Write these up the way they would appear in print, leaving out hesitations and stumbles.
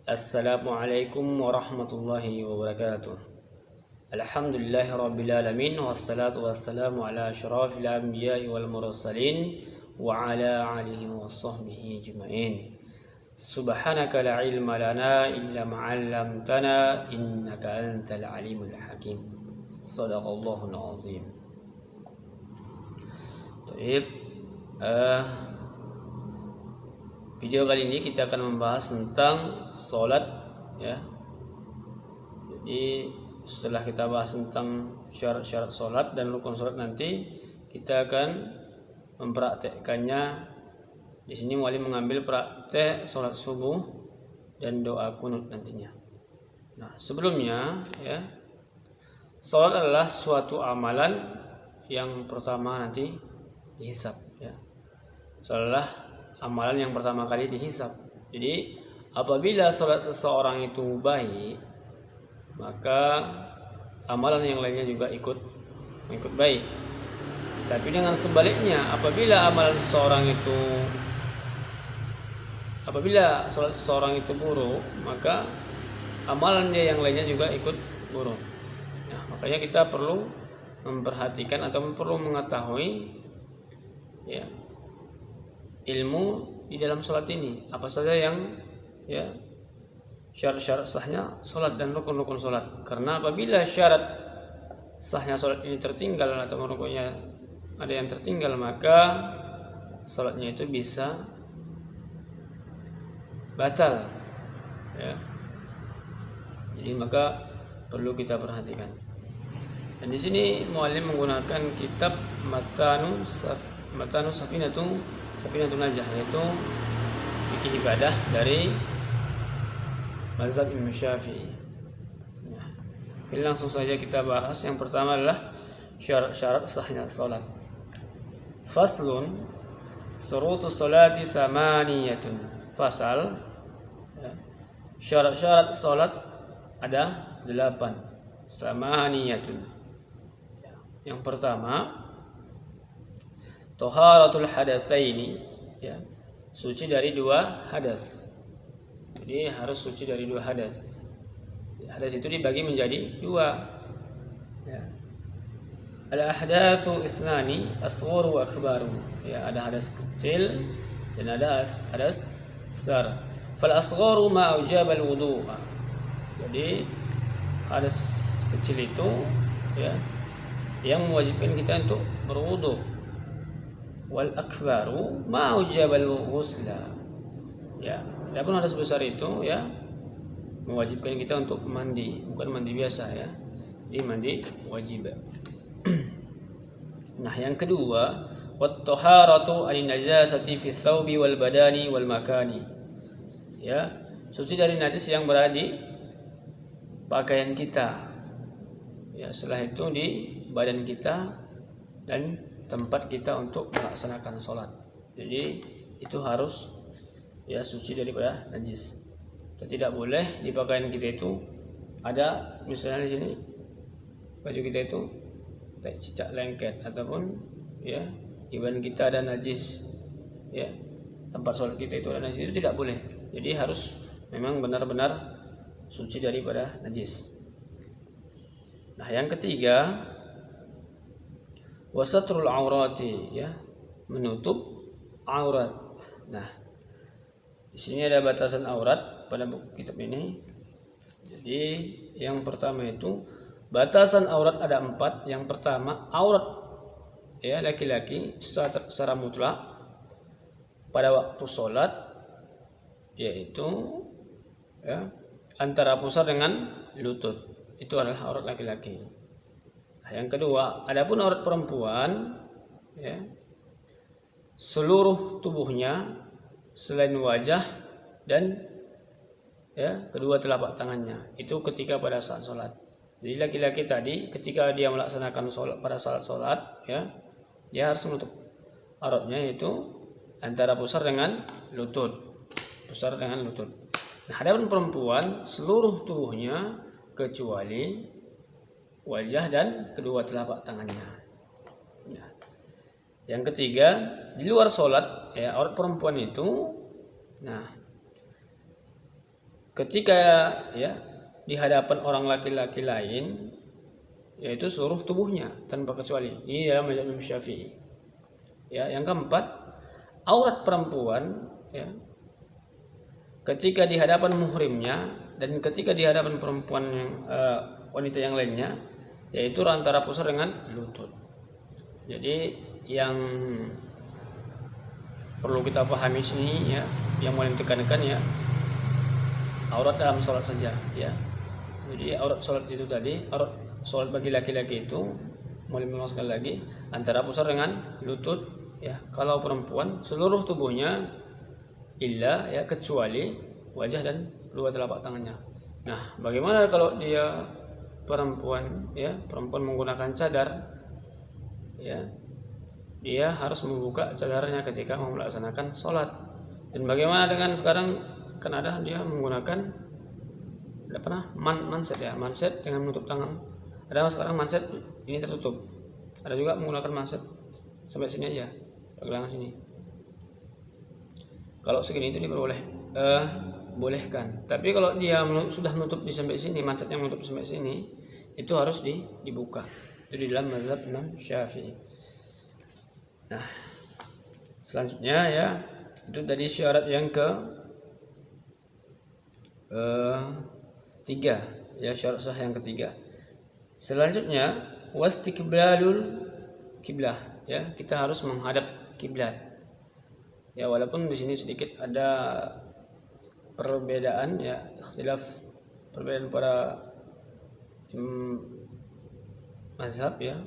Assalamualaikum warahmatullahi wabarakatuh. Alhamdulillahirabbil alamin wassalatu wassalamu ala asyrafil anbiya'i wal mursalin wa ala alihi washabbihi ajmain. Subhanaka la ilma lana illa ma 'allamtana innaka antal alimul hakim. Shadaqallahul azim. Baik. Video kali ini kita akan membahas tentang sholat, ya. Jadi setelah kita bahas tentang syarat-syarat sholat dan rukun sholat, nanti kita akan mempraktekkannya. Di sini wali mengambil praktek sholat subuh dan doa kunut nantinya. Nah, sebelumnya, ya, sholat adalah suatu amalan yang pertama nanti dihisab, ya. Sholat adalah amalan yang pertama kali dihisab. Jadi apabila sholat seseorang itu baik, maka amalan yang lainnya juga ikut baik. Tapi dengan sebaliknya, apabila sholat seseorang itu buruk, maka amalan dia yang lainnya juga ikut buruk. Nah, makanya kita perlu memperhatikan atau perlu mengetahui, ya, ilmu di dalam sholat ini, apa saja yang, ya, syarat-syarat sahnya sholat dan rukun-rukun sholat. Karena apabila syarat sahnya sholat ini tertinggal atau rukunnya ada yang tertinggal, maka sholatnya itu bisa batal, ya. Jadi maka perlu kita perhatikan. Dan di sini muallim menggunakan kitab Matanu Safinatun Najah, yaitu fikih ibadah dari mazhab Imam Syafi'i. Nah, jadi langsung saja kita bahas. Yang pertama adalah syarat-syarat sahnya salat. Faslun syurutu salati samaniyatun. Fasal, ya, syarat-syarat salat ada 8. Samaniyatun. Yang pertama, taharatul hadatsaini, ya, suci dari 2 hadas. Jadi harus suci dari 2 hadas. Hadas itu dibagi menjadi 2, ya. Al ahdatsu isnani asgharu wa akbaru, ya, ada hadas kecil dan ada hadas besar. Fal asgharu ma aujaba al wudu'. Jadi hadas kecil itu, ya, yang mewajibkan kita untuk berwudu. Wal akbaru ma aujabal ghusla, ya, adapun hadas besar itu, ya, mewajibkan kita untuk mandi, bukan mandi biasa, ya, ini mandi wajib. Nah, yang kedua, wat taharatu an najasati fi thawbi wal badani wal makani, ya, suci dari najis yang berada di pakaian kita, ya, setelah itu di badan kita dan tempat kita untuk melaksanakan sholat. Jadi itu harus, ya, suci daripada najis. Dan tidak boleh di pakaian kita itu ada, misalnya di sini baju kita itu cicak lengket, ataupun, ya, di badan kita ada najis, ya, tempat sholat kita itu ada najis, itu tidak boleh. Jadi harus memang benar-benar suci daripada najis. Nah, yang ketiga, wasatrul aurati, ya, menutup aurat. Nah, di sini ada batasan aurat pada buku kitab ini. Jadi yang pertama itu batasan aurat ada 4. Yang pertama, aurat, ya, laki-laki secara mutlak pada waktu sholat, yaitu, ya, antara pusar dengan lutut, itu adalah aurat laki-laki. Yang kedua, adapun aurat perempuan, ya, seluruh tubuhnya selain wajah dan, ya, kedua telapak tangannya, itu ketika pada saat sholat. Jadi laki-laki tadi ketika dia melaksanakan sholat, pada saat sholat, ya, dia harus menutup auratnya, yaitu antara pusar dengan lutut, Nah, adapun perempuan seluruh tubuhnya kecuali wajah dan kedua telapak tangannya. Ya. Yang ketiga, di luar sholat, ya, aurat perempuan itu, nah, ketika ya di hadapan orang laki-laki lain, yaitu seluruh tubuhnya tanpa kecuali. Ini dalam mazhab Imam Syafi'i. Ya, yang keempat, aurat perempuan ya ketika di hadapan muhrimnya dan ketika di hadapan perempuan yang wanita yang lainnya, yaitu antara pusar dengan lutut. Jadi yang perlu kita pahami sini ya, yang mau ditekankan ya, aurat dalam sholat saja ya. Jadi aurat sholat itu tadi, aurat sholat bagi laki-laki itu mulai mengulaskan lagi antara pusar dengan lutut ya. Kalau perempuan seluruh tubuhnya illa ya, kecuali wajah dan dua telapak tangannya. Nah, bagaimana kalau dia perempuan ya, perempuan menggunakan cadar ya, dia harus membuka cadarnya ketika mau melaksanakan sholat. Dan bagaimana dengan sekarang kan ada dia menggunakan manset ya, manset dengan menutup tangan. Ada sekarang manset ini tertutup, ada juga menggunakan manset sampai sini aja, pergelangan sini. Kalau segini itu diperboleh bolehkan. Tapi kalau dia sudah menutup di sampai sini, manset yang menutup sampai sini, itu harus dibuka. Itu di dalam mazhab Imam Syafi'i. Nah, selanjutnya ya, itu tadi syarat yang ke tiga ya, syarat sah yang ketiga. Selanjutnya wastiqbalul kiblah ya, kita harus menghadap kiblat. Ya, walaupun di sini sedikit ada perbedaan ya, ikhtilaf perbedaan para mazhab ya.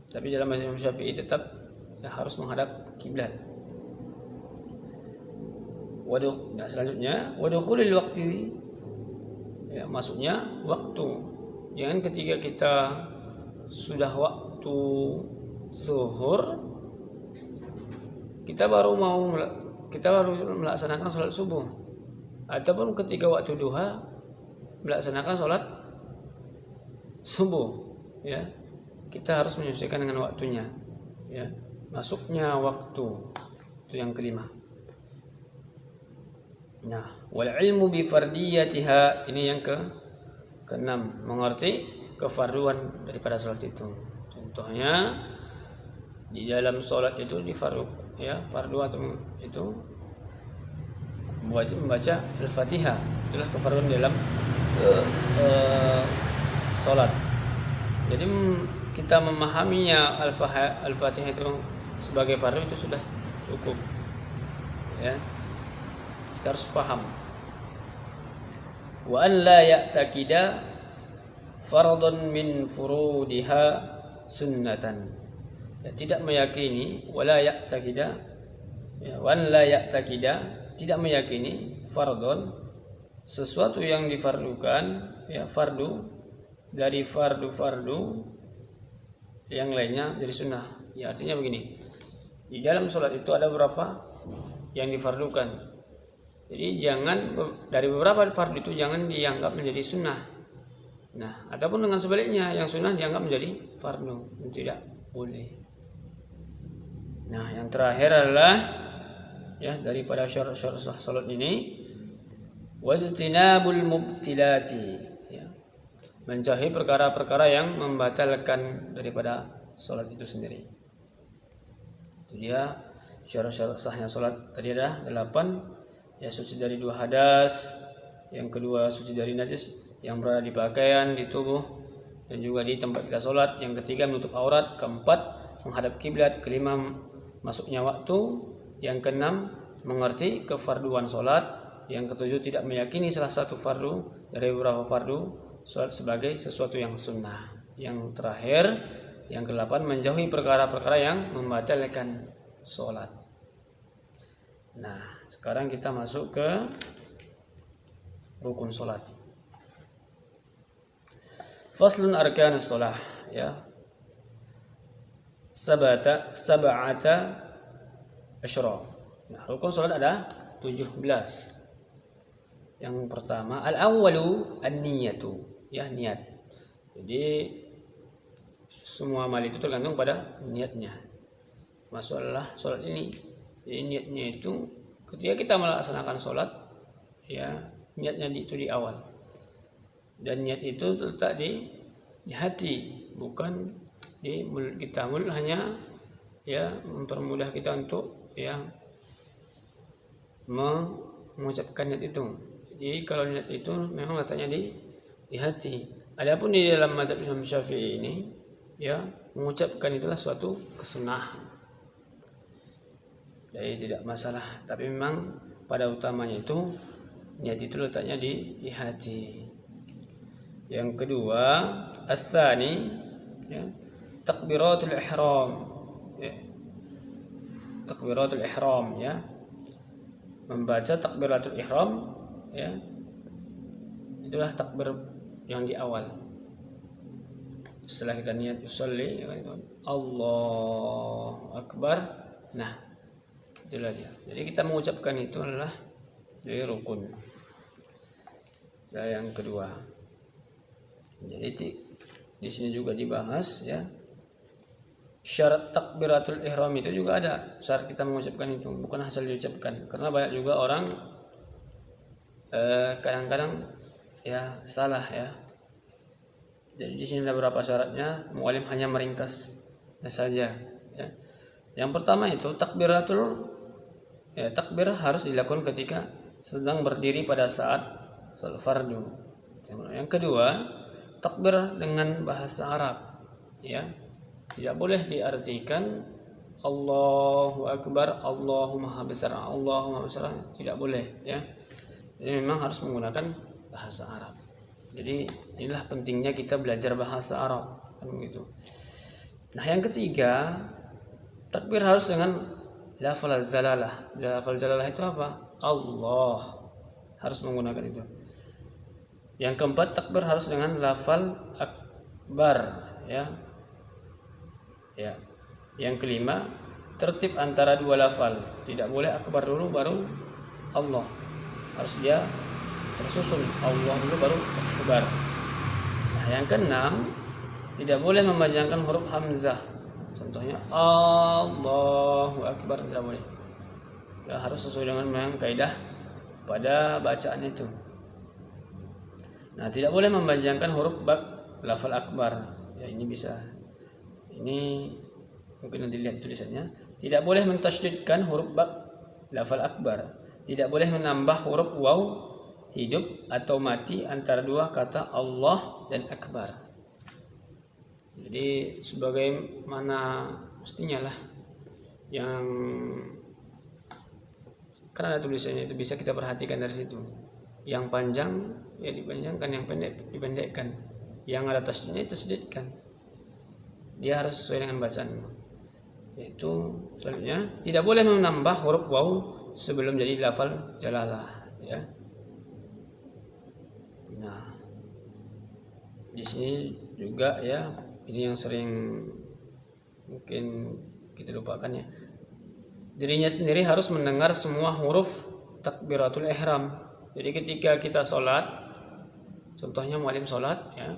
Tapi dalam mazhab Imam Syafi'i tetap ya, harus menghadap kiblat. Nah, selanjutnya wadukhulil waqti ya, masuknya waktu. Jangan ketika kita sudah waktu zuhur kita baru melaksanakan sholat subuh, ataupun ketika waktu duha melaksanakan sholat subuh ya, kita harus menyesuaikan dengan waktunya ya, masuknya waktu. Itu yang kelima. Nah, wal ilmu bi fardiyatiha, ini yang keenam, mengerti kefarduan daripada sholat itu. Contohnya di dalam sholat itu difardu ya, fardu atau itu wajib membaca Al-Fatihah. Itulah kefarduan dalam sholat. Jadi kita memahaminya Al-Fatihah itu sebagai fardu itu sudah cukup ya, kita harus paham. Wa an la ya'taqida fardun min furudiha sunnatan ya, tidak meyakini wala ya'taqida ya, wa an la ya'taqida, tidak meyakini fardun, sesuatu yang difardukan ya, fardu dari fardu-fardu yang lainnya dari sunnah ya. Artinya begini, di dalam sholat itu ada beberapa yang difardukan. Jadi jangan dari beberapa fardu itu jangan dianggap menjadi sunnah. Nah, ataupun dengan sebaliknya, yang sunnah dianggap menjadi fardu, tidak boleh. Nah, yang terakhir adalah ya, daripada syarat-syarat salat ini wajtinabul mubtilati ya, menjauhi perkara-perkara yang membatalkan daripada salat itu sendiri. Itu dia syarat-syarat sahnya salat. Tadi ada 8 ya, suci dari 2 hadas, yang kedua suci dari najis yang berada di pakaian, di tubuh dan juga di tempat kita salat, yang ketiga menutup aurat, keempat menghadap kiblat, kelima masuknya waktu, yang keenam mengerti kefarduan salat, yang ketujuh tidak meyakini salah satu fardu dari beberapa fardu salat sebagai sesuatu yang sunnah, yang terakhir yang ke-8 menjauhi perkara-perkara yang membatalkan salat. Nah, sekarang kita masuk ke rukun salat. Faslun arkanus shalah ya. Sab'ata asyra. Nah, rukun salat ada 17. Yang pertama al-awwalu an-niyatu, ya, niat. Jadi semua amal itu tergantung pada niatnya. Masalah salat ini, jadi niatnya itu ketika kita melaksanakan salat ya, niatnya itu di awal. Dan niat itu terletak di hati, bukan di mulut kita. Mulut hanya ya mempermudah kita untuk ya mengucapkan niat itu. Jadi kalau niat itu memang letaknya di hati. Adapun di dalam mazhab Imam Syafi'i ini ya mengucapkan itulah suatu kesunahan. Jadi tidak masalah, tapi memang pada utamanya itu niat itu letaknya di hati. Yang kedua, as-tsani ya, takbiratul ihram. Ya. Takbiratul ihram ya. Membaca takbiratul ihram ya. Itulah takbir yang di awal. Setelah kita niat usolli ya, Allahu Akbar. Nah, itulah dia. Jadi kita mengucapkan itu adalah dari rukun. Yang kedua. Jadi di sini juga dibahas ya. Syarat takbiratul ihram itu juga ada. Syarat kita mengucapkan itu, bukan asal diucapkan. Karena banyak juga orang kadang-kadang ya salah ya. Jadi di sini ada beberapa syaratnya. Mu'alim hanya meringkas saja ya. Yang pertama itu takbiratul ya, takbir harus dilakukan ketika sedang berdiri pada saat salat fardu. Yang kedua, takbir dengan bahasa Arab ya. Tidak boleh diartikan Allahu Akbar, Allahu Maha Besar, Allahu Maha Besar, tidak boleh ya. Jadi memang harus menggunakan bahasa Arab. Jadi inilah pentingnya kita belajar bahasa Arab kan begitu. Nah, yang ketiga, takbir harus dengan lafal jalalah. Lafal jalalah itu apa? Allah. Harus menggunakan itu. Yang keempat, takbir harus dengan lafal akbar ya. Ya. Yang kelima, tertib antara dua lafal. Tidak boleh akbar dulu baru Allah. Harus dia tersusun, Allah dulu baru akbar. Nah, yang keenam, tidak boleh memanjangkan huruf hamzah. Contohnya Allahu Akbar, tidak boleh. Ya, harus sesuai dengan memang kaidah pada bacaan itu. Nah, tidak boleh memanjangkan huruf lafal akbar. Ya, ini bisa. Ini mungkin nanti lihat tulisannya. Tidak boleh mentasydidkan huruf lafal akbar. Tidak boleh menambah huruf waw hidup atau mati antara dua kata Allah dan akbar. Jadi sebagaimana mestinya lah yang karena ada tulisannya itu bisa kita perhatikan dari situ. Yang panjang ya dipanjangkan, yang pendek dipendekkan. Yang ada tasydidnya tasydidkan. Dia harus sesuai dengan bacaan. Yaitu selanjutnya tidak boleh menambah huruf waw sebelum jadi lafal jalalah ya. Nah, di sini juga ya, ini yang sering mungkin kita lupakan ya. Dirinya sendiri harus mendengar semua huruf takbiratul ihram. Jadi ketika kita sholat, contohnya mu'alim sholat ya,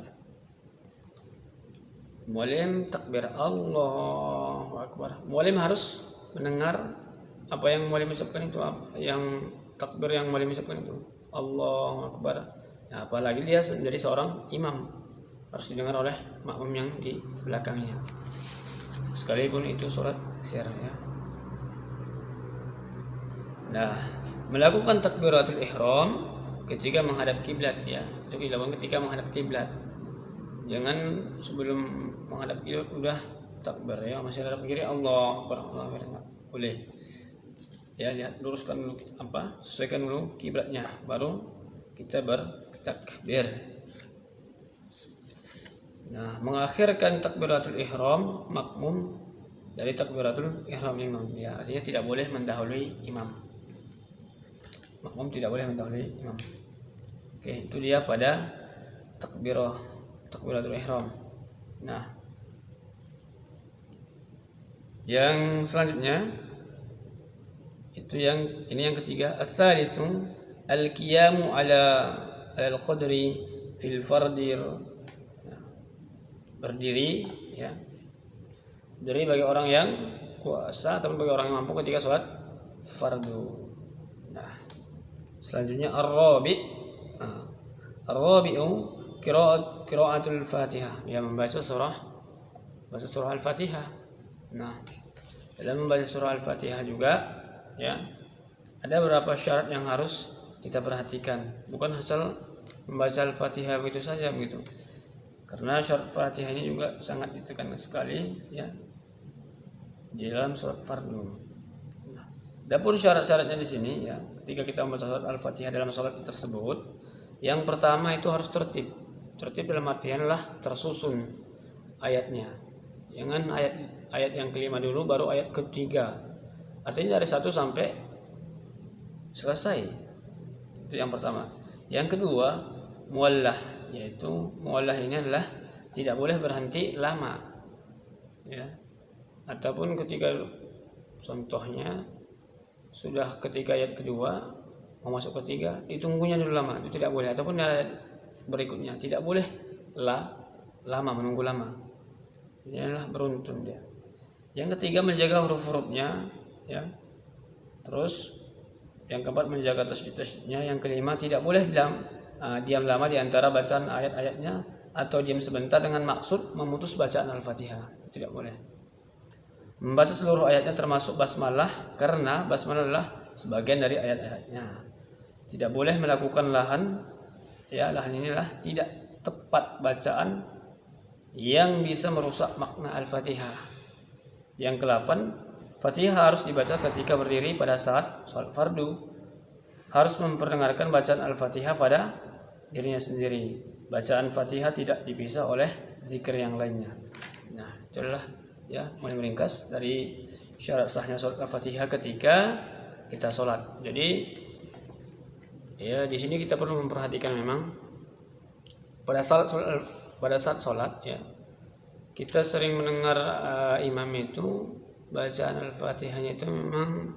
mu'alim takbir Allahu Akbar. Mu'alim harus mendengar apa yang mu'alim ucapkan itu, yang takbir yang mu'alim ucapkan itu Allahu Akbar. Nah, apalagi dia menjadi seorang imam, harus didengar oleh makmum yang di belakangnya. Sekalipun itu sholat sir ya. Nah, melakukan takbiratul ihram ketika menghadap kiblat ya. Itu dilakukan ketika menghadap kiblat. Jangan sebelum menghadap kiblat udah takbir ya, masih hadap kiri Allah Akbar, Allah Akbar. Boleh. Ya, lihat luruskan dulu sesuaikan dulu kiblatnya, baru kita bertakbir. Nah, mengakhirkan takbiratul ihram makmum dari takbiratul ihram imam ya, artinya tidak boleh mendahului imam. Makmum tidak boleh mendahului imam. Oke, itu dia pada takbiratul ihram. Nah, yang selanjutnya itu ini yang ketiga, as-salisu al-qiyamu ala al-qadri fil fardir. Berdiri ya. Berdiri bagi orang yang kuasa ataupun bagi orang yang mampu ketika sholat fardu. Nah, selanjutnya ar-rabi Ar-rabi'u qiraatul Fatihah, ya membaca surah Al-Fatihah. Nah, dalam membaca surah Al-Fatihah juga ya ada beberapa syarat yang harus kita perhatikan. Bukan asal membaca Al-Fatihah begitu saja begitu. Karena syarat Fatihah ini juga sangat ditekankan sekali ya di dalam surat fardu. Nah, adapun syarat-syaratnya di sini ya, ketika kita membaca surat Al-Fatihah dalam salat tersebut, yang pertama itu harus tertib. Tertib dalam artianlah tersusun ayatnya. Jangan ayat yang kelima dulu baru ayat ketiga. Artinya dari 1 sampai selesai. Itu yang pertama. Yang kedua, muallah, yaitu muallah ini adalah tidak boleh berhenti lama. Ya. Ataupun ketika contohnya sudah ketika ayat kedua mau masuk ketiga, ditunggunya dulu lama, itu tidak boleh. Ataupun ayat berikutnya tidak boleh lama menunggu lama. Ini adalah beruntun dia. Yang ketiga menjaga huruf-hurufnya ya. Terus yang keempat menjaga tasydid-tasydidnya. Yang kelima tidak boleh diam lama di antara bacaan ayat-ayatnya atau diam sebentar dengan maksud memutus bacaan Al-Fatihah. Tidak boleh. Membaca seluruh ayatnya termasuk basmalah karena basmalah adalah sebagian dari ayat-ayatnya. Tidak boleh melakukan lahan inilah tidak tepat bacaan yang bisa merusak makna Al-Fatihah. Yang ke-8, Fatihah harus dibaca ketika berdiri pada saat sholat fardu. Harus memperdengarkan bacaan Al-Fatihah pada dirinya sendiri. Bacaan Fatihah tidak dipisah oleh zikir yang lainnya. Nah, itulah ya, mulai meringkas dari syarat sahnya sholat Al-Fatihah ketika kita sholat. Jadi ya di sini kita perlu memperhatikan memang pada saat sholat ya, kita sering mendengar imam itu bacaan Al-Fatihahnya itu memang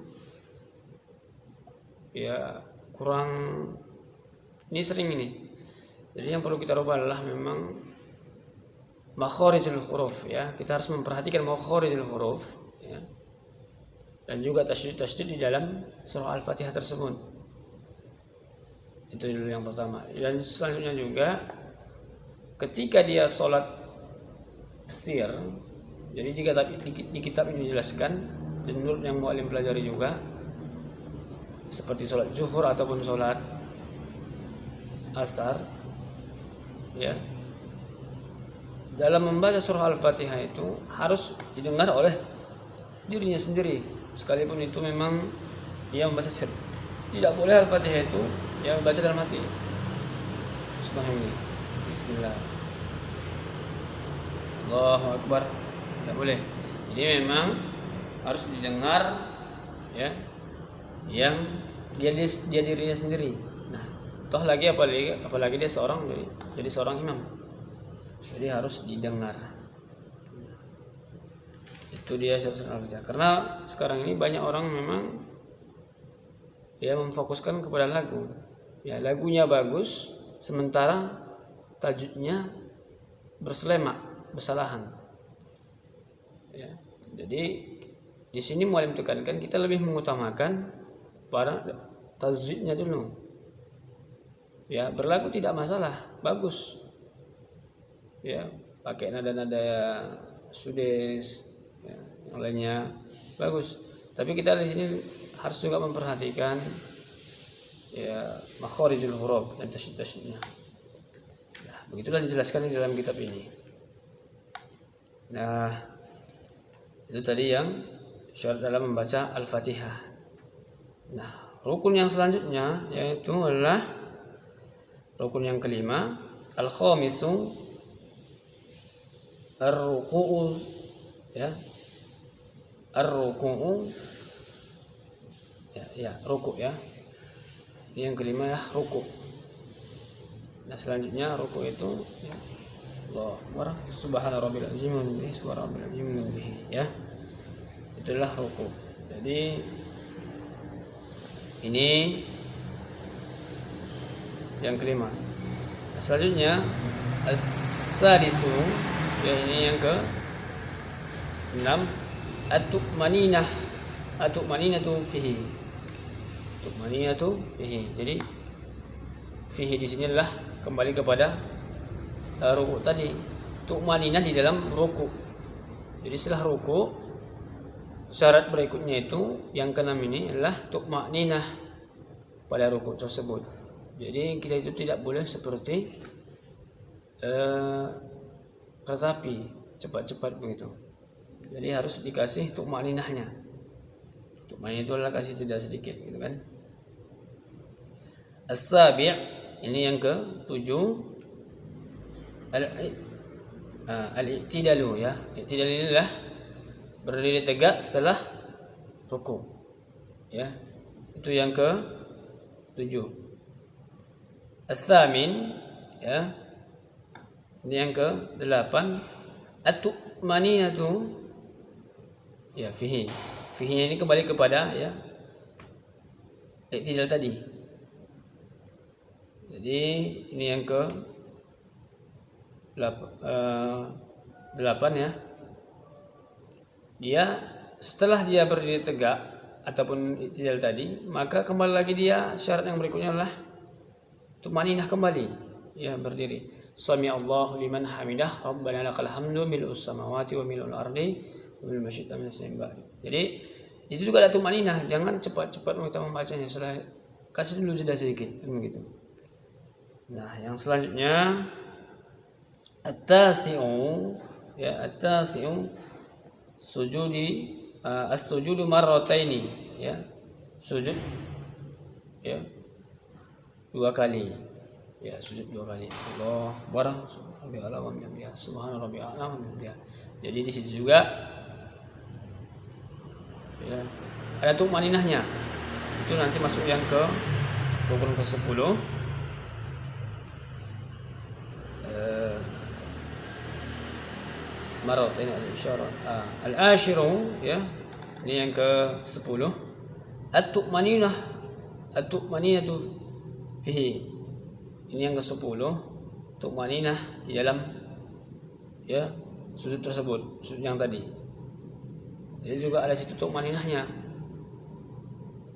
ya kurang, ini sering ini. Jadi yang perlu kita rubah adalah memang makharijul huruf ya. Kita harus memperhatikan makharijul huruf ya. Dan juga tasydid di dalam surah Al-Fatihah tersebut. Itu dulu yang pertama. Dan selanjutnya juga ketika dia sholat sir, jadi di kitab ini dijelaskan dan menurut yang mu'alim pelajari juga, seperti sholat zuhur ataupun sholat asar ya, dalam membaca surah Al-Fatihah itu harus didengar oleh dirinya sendiri, sekalipun itu memang dia membaca sir. Tidak boleh Al-Fatihah itu yang membaca dalam hati. Subhanallah, bismillah, Allahu Akbar, tidak boleh. Jadi memang harus didengar ya, yang dia dirinya sendiri. Nah, toh lagi apalagi dia jadi seorang imam. Jadi harus didengar. Itu dia surah Al-Fatihah. Karena sekarang ini banyak orang memang ya memfokuskan kepada lagu. Ya, lagunya bagus sementara tajudnya bersalahan. Ya, jadi di sini mualim tekankan kita lebih mengutamakan pada tajwidnya dulu. Ya, berlagu tidak masalah, bagus. Ya, pakai nada-nada sudes, ya, yang lainnya bagus. Tapi kita di sini harus juga memperhatikan ya makharijul huruf dan tasydid-tasydidnya. Nah, begitulah dijelaskan di dalam kitab ini. Nah, itu tadi yang syarat dalam membaca Al-Fatihah. Nah, rukun yang selanjutnya yaitu adalah rukun yang kelima, al-khamisu ar-ruku'u ya. Ar-ruku'u ya, ruku' ya. Ini yang kelima ya, ruku'. Nah, selanjutnya ruku' itu ya, Allahu Akbar, subhana rabbil azim wa bihamdihi, subhana rabbil azim wa bihamdihi ya. Itulah ruku'. Jadi ini yang kelima. Nah, selanjutnya as-sadisu ya, ini yang ke 6, at-tu'maninatu fihi. Jadi fihi di sini adalah kembali kepada rukuk tadi, tu'maninah di dalam rukuk. Jadi setelah rukuk, syarat berikutnya itu yang keenam ini adalah tu'maninah pada rukuk tersebut. Jadi kita itu tidak boleh seperti kereta api cepat-cepat begitu. Jadi harus dikasih tu'maninahnya. Tu'maninah itu adalah kasih jeda sedikit gitu kan. As-sabi' ini yang ke-7, al-i'tidalu ya. I'tidal inilah berdiri tegak setelah rukuk. Ya. Itu yang ke-7. As-samin ya. Ini yang ke-8, at-tu'maninatu ya fihi. Fihi ini kembali kepada ya i'tidal tadi. Jadi ini yang ke 8 ya. Dia setelah dia berdiri tegak ataupun i'tidal tadi, maka kembali lagi dia syarat yang berikutnya adalah tumaninah kembali. Ya, berdiri. Sami Allahu liman hamidah, Rabbana lakal hamdu mil'us samawati wa mil'ul ardi wa mil'u ma syi'ta min shay'in ba'd. Jadi di situ juga ada tumaninah, jangan cepat-cepat kita membacanya, setelah kasih dulu jeda sedikit begitu. Nah, yang selanjutnya at-tasi'u ya, at-tasi'u sujudi as-sujudu marrataini ya. Sujud ya 2 kali. Ya, sujud 2 kali. Allah barah subhanallah. Jadi di situ juga ya, ada tumaninahnya. Itu nanti masuk yang ke rukun ke-10. Marat ini al-isyarat. Al-ashiru ya. Ini yang ke-10. At-tu'maninah. At-tu'maninatu fihi. Ini yang ke-10. Tu'maninah di dalam ya sujud tersebut, sujud yang tadi. Jadi juga ada situ tu'maninahnya.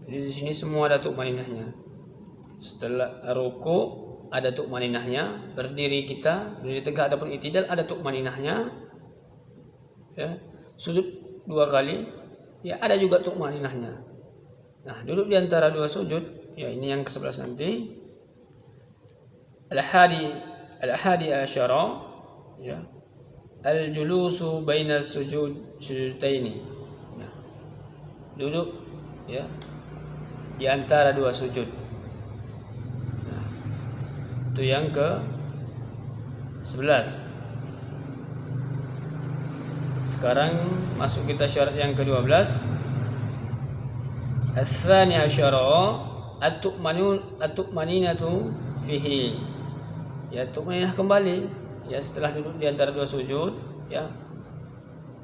Jadi di sini semua ada tu'maninahnya. Setelah ruku ada tu'maninahnya, berdiri kita, berdiri tegak ataupun i'tidal ada tu'maninahnya. Ya, sujud 2 kali, ya ada juga tu'maninahnya. Nah, duduk di antara 2 sujud, ya ini yang ke-11 nanti. Al-hadi asyara, ya. Al-julusu baina sujudtaini. Ya. Duduk ya di antara 2 sujud. Nah, itu yang ke-11. Sekarang masuk kita syarat yang ke-12. Ats-tsani asyara at-tu'maninatu fihi. Ya, tu'maninah kembali ya setelah duduk di antara 2 sujud ya.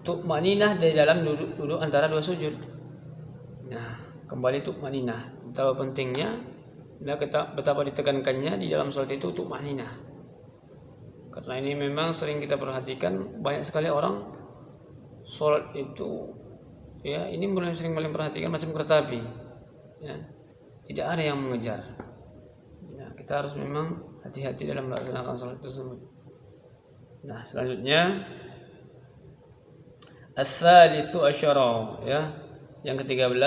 Tu'maninah di dalam duduk antara 2 sujud. Nah, kembali tu'maninah. Betapa pentingnya, betapa ditekankannya di dalam salat itu tu'maninah. Karena ini memang sering kita perhatikan, banyak sekali orang sholat itu ya, ini mulai sering perhatikan macam kereta api ya, tidak ada yang mengejar ya, kita harus memang hati-hati dalam melaksanakan sholat tersebut. Nah, selanjutnya ats-tsalitsu asyara ya, yang ke-13.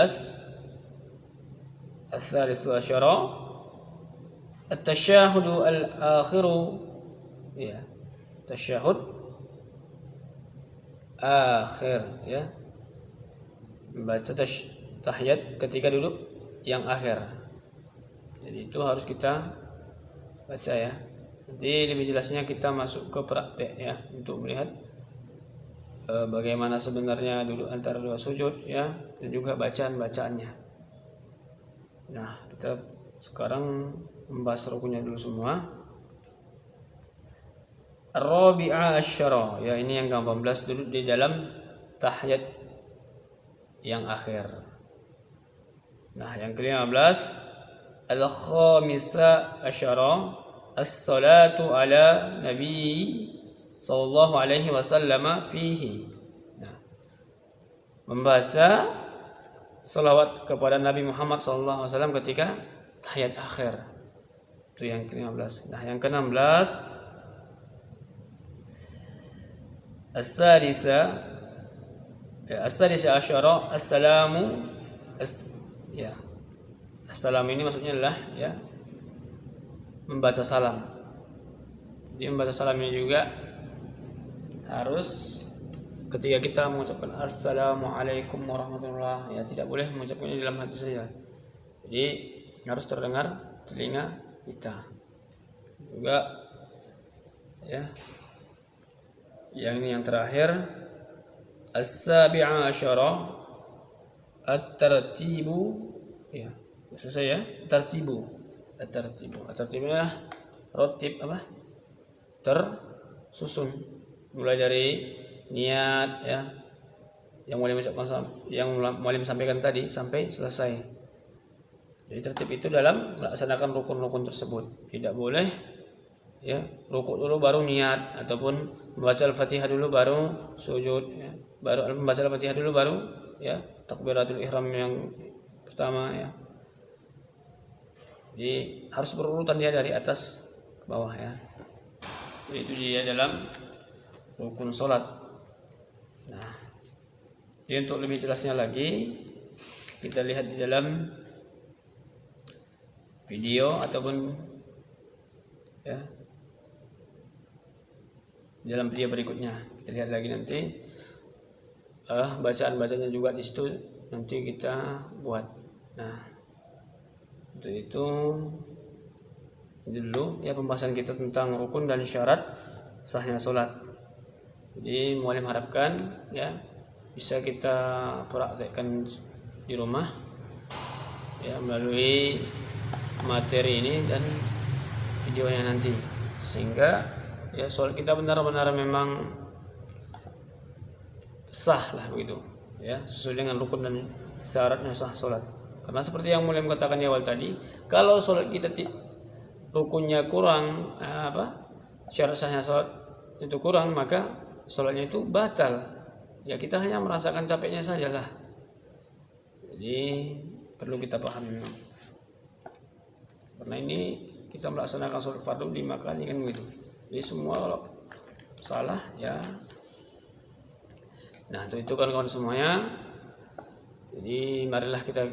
Ats-tsalitsu asyara at-tasyahhudu al-akhiru ya, tasyahud akhir ya, membaca tahiyat ketika duduk yang akhir. Jadi itu harus kita baca ya. Nanti lebih jelasnya kita masuk ke praktek ya, untuk melihat bagaimana sebenarnya duduk antara 2 sujud ya, dan juga bacaan-bacaannya. Nah, kita sekarang membahas rukunnya dulu semua. Ar-rabi'a asyara ya, ini yang ke-18, duduk di dalam tahiyat yang akhir. Nah, yang ke-15 al-khamisa asyara as-salatu ala nabi sallallahu alaihi wasallam fihi. Nah, membaca salawat kepada Nabi Muhammad sallallahu alaihi wasallam ketika tahiyat akhir. Itu Itu yang ke-15. Nah, yang ke-16 As-sadisa asyara assalamu Assalam ini maksudnya adalah membaca salam. Jadi membaca salam ini juga harus ketika kita mengucapkan assalamualaikum warahmatullahi tidak boleh mengucapkannya dalam hati saja. Jadi harus terdengar telinga kita. Juga yang ini yang terakhir as-sabi'a asyara at-tartibu selesai ya. At-tartibu adalah rotib tersusun mulai dari niat yang muallim sampaikan tadi sampai selesai. Jadi tertib itu dalam melaksanakan rukun-rukun tersebut. Tidak boleh rukuk dulu baru niat, ataupun membaca Al-Fatihah dulu baru sujud, baru membaca Al-Fatihah dulu baru takbiratul ihram yang pertama Jadi harus berurutan dia dari atas ke bawah Jadi itu dia dalam rukun salat. Nah, jadi untuk lebih jelasnya lagi kita lihat di dalam video ataupun dalam video berikutnya. Kita lihat lagi nanti bacaan-bacaannya juga di situ nanti kita buat. Nah, untuk itu dulu pembahasan kita tentang rukun dan syarat sahnya salat. Jadi muallim harapkan bisa kita praktekkan di rumah melalui materi ini dan videonya nanti, sehingga salat kita benar-benar memang sah lah begitu sesuai dengan rukun dan syaratnya sah salat. Karena seperti yang mulia katakan di awal tadi, kalau salat kita rukunnya kurang, syarat sahnya salat itu kurang, maka salatnya itu batal. Kita hanya merasakan capeknya sajalah. Jadi perlu kita pahami memang. Karena ini kita melaksanakan salat fardu 5 kali kan begitu. Jadi semua kalau salah Nah, untuk itu kawan-kawan semuanya. Jadi marilah kita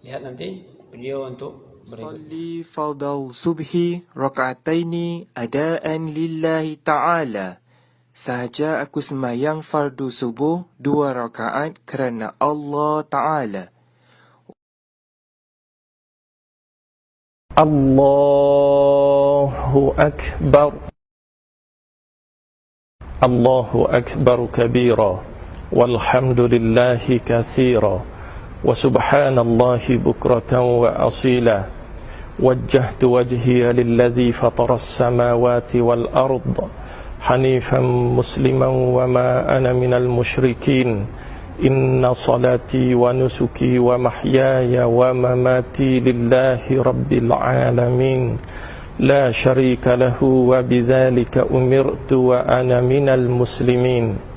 lihat nanti video untuk Salli fardal subhi raka'ataini adaan lillahi ta'ala. Sahaja aku sembahyang fardu subuh 2 rakaat kerana Allah Ta'ala. Allahu Akbar. Allahu Akbar kabira. Walhamdulillahi katsira. Wa subhanallahi bukratan wa asila. Wajjahtu wajhiya lilladzi fataras samawati wal ard hanifan musliman wa ma ana minal musyrikin. Inna salati wa nusuki wa mahyaya wa mamati lillahi rabbil alamin. La syarika lahu wa bidzalika umirtu wa ana minal muslimin.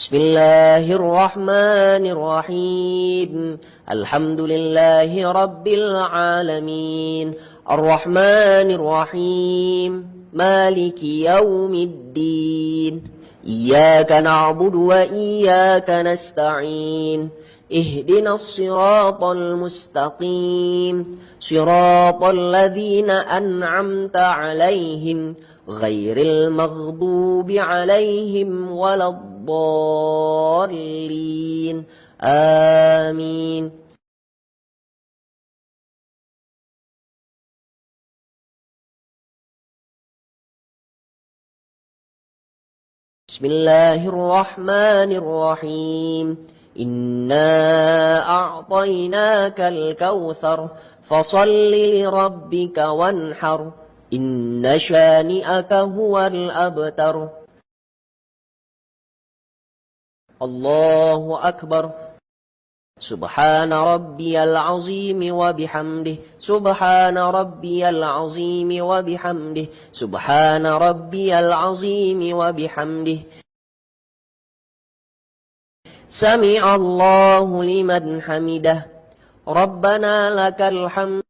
بسم الله الرحمن الرحيم الحمد لله رب العالمين الرحمن الرحيم مالك يوم الدين إياك نعبد وإياك نستعين اهدنا الصراط المستقيم صراط الذين أنعمت عليهم غير المغضوب عليهم ولا الضالين آمين. بسم الله الرحمن الرحيم إنا أعطيناك الكوثر فصل لربك وانحر إن شانئك هو الأبتر. الله أكبر. سبحان ربي العظيم وبحمده سبحان ربي العظيم وبحمده سبحان ربي العظيم وبحمده سمع الله لمن حمده ربنا لك الحمد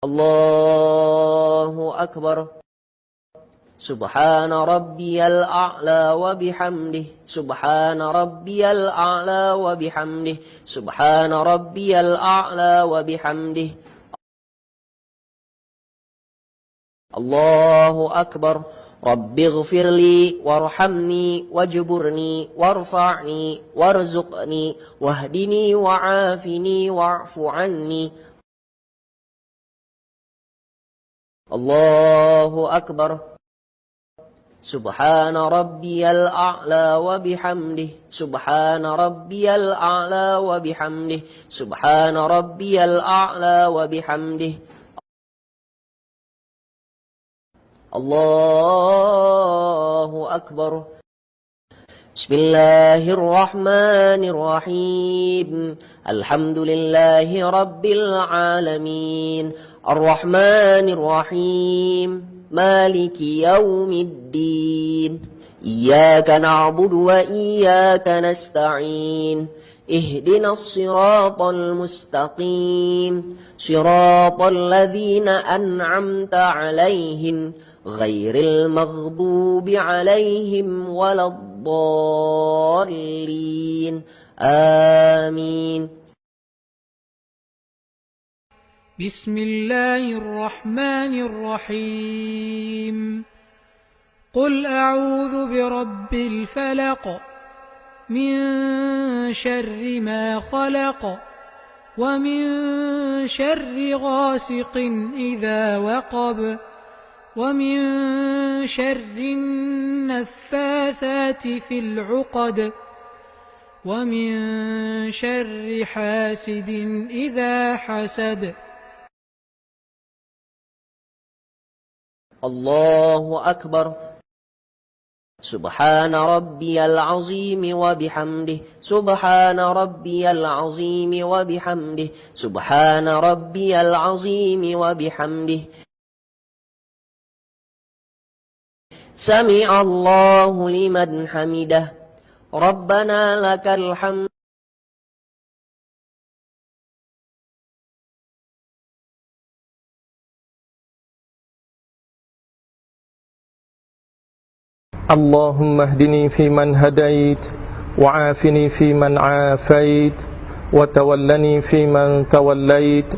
الله أكبر سبحان ربي الأعلى وبحمده سبحان ربي الأعلى وبحمده سبحان ربي الأعلى وبحمده الله أكبر رب اغفر لي وارحمني واجبرني وارفعني وارزقني واهدني وعافني واعف عني الله أكبر سبحان ربي الأعلى وبحمده سبحان ربي الأعلى وبحمده سبحان ربي الأعلى وبحمده الله أكبر بسم الله الرحمن الرحيم الحمد لله رب العالمين الرحمن الرحيم مالك يوم الدين إياك نعبد وإياك نستعين اهدنا الصراط المستقيم صراط الذين أنعمت عليهم غير المغضوب عليهم ولا الضالين آمين بسم الله الرحمن الرحيم قل أعوذ برب الفلق من شر ما خلق ومن شر غاسق إذا وقب ومن شر النفاثات في العقد ومن شر حاسد إذا حسد الله أكبر سبحان ربي العظيم وبحمده سبحان ربي العظيم وبحمده سبحان ربي العظيم وبحمده سمع الله لمن حمده ربنا لك الحمد اللهم اهدني فيمن هديت وعافني فيمن عافيت وتولني فيمن توليت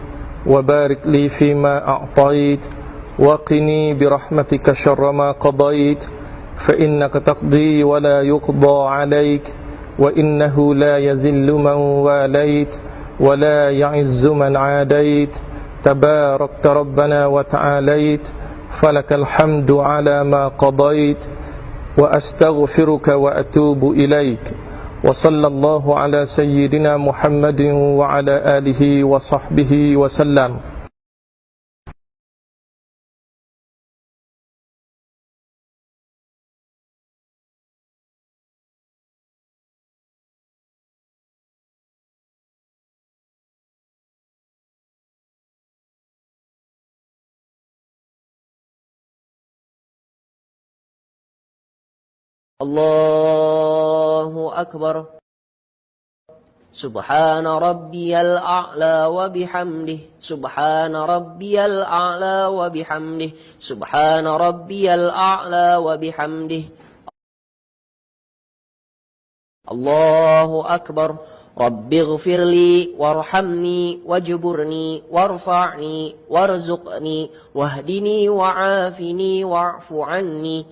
وبارك لي فيما أعطيت وقني برحمتك شر ما قضيت فإنك تقضي ولا يقضى عليك وإنه لا يذل من واليت ولا يعز من عاديت تباركت ربنا وتعاليت فلك الحمد على ما قضيت وأستغفرك وأتوب إليك وصلى الله على سيدنا محمد وعلى آله وصحبه وسلم. الله أكبر سبحان ربي الأعلى وبحمده سبحان ربي الأعلى وبحمده سبحان ربي الأعلى وبحمده الله أكبر رب اغفر لي وارحمني واجبرني وارفعني وارزقني واهدني وعافني واعف عني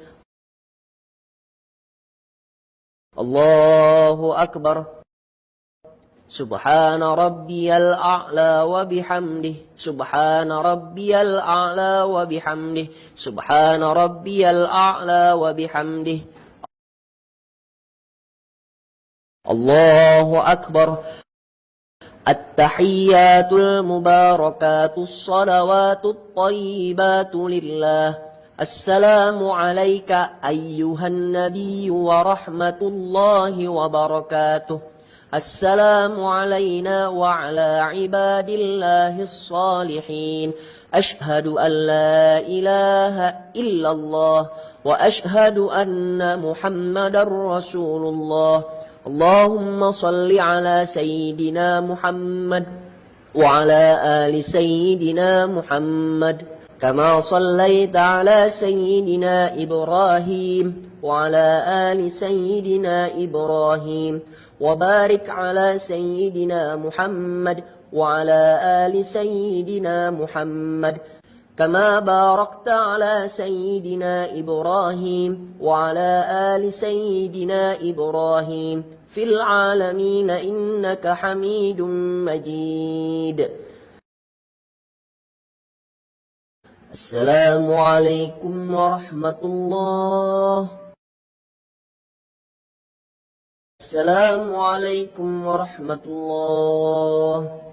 الله أكبر سبحان ربي الأعلى وبحمده سبحان ربي الأعلى وبحمده سبحان ربي الأعلى وبحمده الله أكبر التحيات المباركات الصلوات الطيبات لله السلام عليك أيها النبي ورحمة الله وبركاته السلام علينا وعلى عباد الله الصالحين أشهد أن لا إله إلا الله وأشهد أن محمدا رسول الله اللهم صل على سيدنا محمد وعلى آل سيدنا محمد كما صليت على سيدنا إبراهيم وعلى آل سيدنا إبراهيم وبارك على سيدنا محمد وعلى آل سيدنا محمد كما باركت على سيدنا إبراهيم وعلى آل سيدنا إبراهيم في العالمين إنك حميد مجيد السلام عليكم ورحمة الله السلام عليكم ورحمة الله